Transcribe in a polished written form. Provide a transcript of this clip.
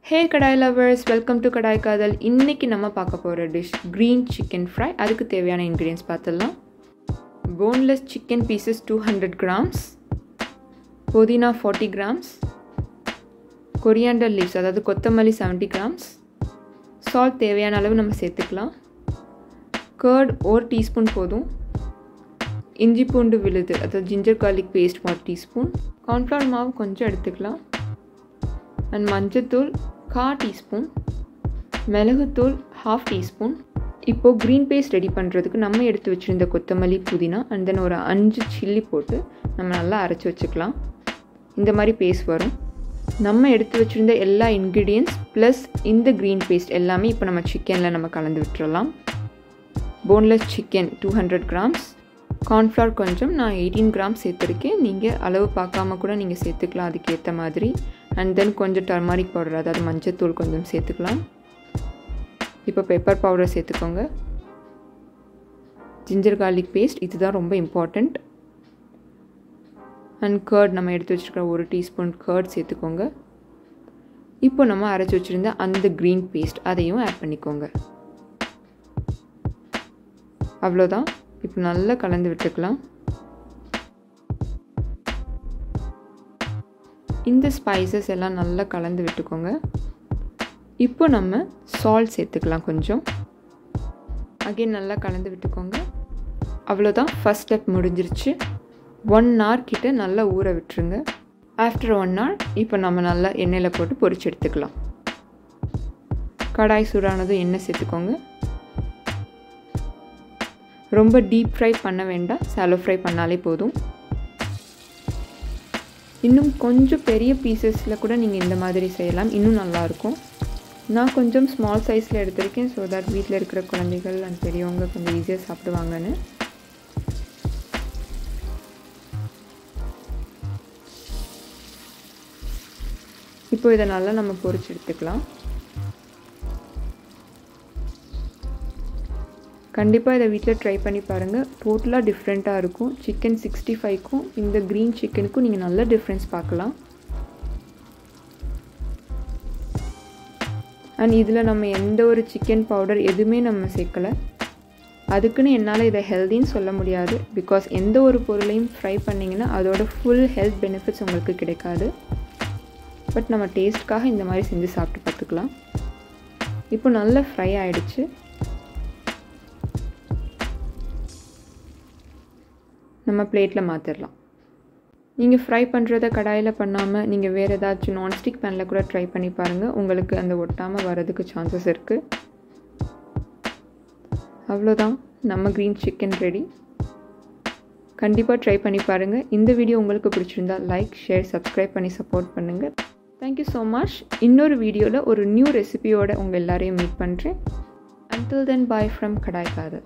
Hey Kadaai lovers, welcome to Kadaai Kaadhal. இன்னைக்கு நம்ம பார்க்க போற dish green chicken fry. அதுக்கு தேவையான ingredients பார்த்தலாம். Boneless chicken pieces 200 grams, புதினா 40 grams, coriander leaves அதாவது கொத்தமல்லி 70 grams, salt தேவையான அளவு நம்ம சேர்த்துக்கலாம். curd 1 teaspoon போதும். இஞ்சி பூண்டு விழுது அதாவது ginger garlic paste 1 teaspoon, cornflour மாவு கொஞ்சம் எடுத்துக்கலாம். and மஞ்சத்தூள் 1/4 teaspoon, மிளகுத்தூள் 1/2 teaspoon. இப்போ green paste ரெடி பண்ணுறதுக்கு நம்ம எடுத்து வச்சுருந்த கொத்தமல்லி புதினா and then ஒரு 5 சில்லி போட்டு நம்ம நல்லா அரைச்சி வச்சுக்கலாம். இந்த மாதிரி பேஸ்ட் வரும். நம்ம எடுத்து வச்சுருந்த எல்லா இன்க்ரீடியன்ட்ஸ் ப்ளஸ் இந்த green paste எல்லாமே இப்போ நம்ம சிக்கனில் நம்ம கலந்து விட்டுறலாம். போன்லெஸ் சிக்கன் 200 grams, கார்ன்ஃப்ளவர் கொஞ்சம் நான் 18 grams சேர்த்துருக்கேன். நீங்கள் அளவு பார்க்காம கூட நீங்கள் சேர்த்துக்கலாம் அதுக்கேற்ற மாதிரி. அண்ட் தென் கொஞ்சம் டர்மரிக் பவுடர் அதாவது மஞ்சத்தூள் கொஞ்சம் சேர்த்துக்கலாம். இப்போ பெப்பர் பவுடர் சேர்த்துக்கோங்க. ஜிஞ்சர் கார்லிக் பேஸ்ட் இதுதான் ரொம்ப இம்பார்ட்டண்ட். அண்ட் கர்ட் நம்ம எடுத்து வச்சுருக்கிற 1 teaspoon கர்ட் சேர்த்துக்கோங்க. இப்போ நம்ம அரைச்சி வச்சுருந்த அந்த க்ரீன் பேஸ்ட் அதையும் ஆட் பண்ணிக்கோங்க. அவ்வளோதான். இப்போ நல்லா கலந்து விட்டுக்கலாம். இந்த ஸ்பைசஸ் எல்லாம் நல்லா கலந்து விட்டுக்கோங்க. இப்போ நம்ம சால்ட் சேர்த்துக்கலாம் கொஞ்சம். அகைன் நல்லா கலந்து விட்டுக்கோங்க. அவ்வளோதான், ஃபஸ்ட் ஸ்டெப் முடிஞ்சிருச்சு. 1 hour கிட்ட நல்லா ஊற விட்டுருங்க. ஆஃப்டர் 1 hour இப்போ நம்ம நல்லா எண்ணெயில் போட்டு பொரிச்சு எடுத்துக்கலாம். கடாய் சூடானதும் எண்ணெய் சேர்த்துக்கோங்க. ரொம்ப டீப் ஃப்ரை பண்ண வேண்டாம், சாலோ ஃப்ரை பண்ணாலே போதும். இன்னும் கொஞ்சம் பெரிய பீசஸில் கூட நீங்கள் இந்த மாதிரி செய்யலாம், இன்னும் நல்லாயிருக்கும். நான் கொஞ்சம் ஸ்மால் சைஸில் எடுத்திருக்கேன் ஸோ தட் வீட்டில் இருக்கிற குழந்தைகள் அண்ட் பெரியவங்க கொஞ்சம் ஈஸியாக சாப்பிடுவாங்கன்னு. இப்போ இதை நல்லா நம்ம பொரிச்சு எடுத்துக்கலாம். கண்டிப்பாக இதை வீட்டில் ட்ரை பண்ணி பாருங்கள். டோட்டலாக டிஃப்ரெண்ட்டாக இருக்கும். சிக்கன் 65க்கும் இந்த க்ரீன் சிக்கனுக்கும் நீங்கள் நல்ல டிஃப்ரென்ஸ் பார்க்கலாம். அண்ட் இதில் நம்ம எந்த ஒரு சிக்கன் பவுடர் எதுவுமே நம்ம சேர்க்கலை. அதுக்குன்னு என்னால் இதை ஹெல்தின்னு சொல்ல முடியாது. பிகாஸ் எந்த ஒரு பொருளையும் ஃப்ரை பண்ணிங்கன்னா அதோட ஃபுல் ஹெல்த் பெனிஃபிட்ஸ் உங்களுக்கு கிடைக்காது. பட் நம்ம டேஸ்ட்காக இந்த மாதிரி செஞ்சு சாப்பிட்டு பார்த்துக்கலாம். இப்போ நல்லா ஃப்ரை ஆகிடுச்சு. நம்ம பிளேட்டில் மாற்றிடலாம். நீங்கள் ஃப்ரை பண்ணுறத கடாயில் பண்ணாமல் நீங்கள் வேறு ஏதாச்சும் நான்ஸ்டிக் பேனில் கூட ட்ரை பண்ணி பாருங்கள். உங்களுக்கு அந்த ஒட்டாமல் வரதுக்கு சான்சஸ் இருக்குது. அவ்வளோதான், நம்ம க்ரீன் சிக்கன் ரெடி. கண்டிப்பாக ட்ரை பண்ணி பாருங்கள். இந்த வீடியோ உங்களுக்கு பிடிச்சிருந்தால் லைக், ஷேர், சப்ஸ்கிரைப் பண்ணி சப்போர்ட் பண்ணுங்கள். Thank you so much. இன்னொரு வீடியோவில் ஒரு நியூ ரெசிபியோடு உங்கள் எல்லாரையும் மீட் பண்ணுறேன். Until then, bye from Kadaai Kaadhal.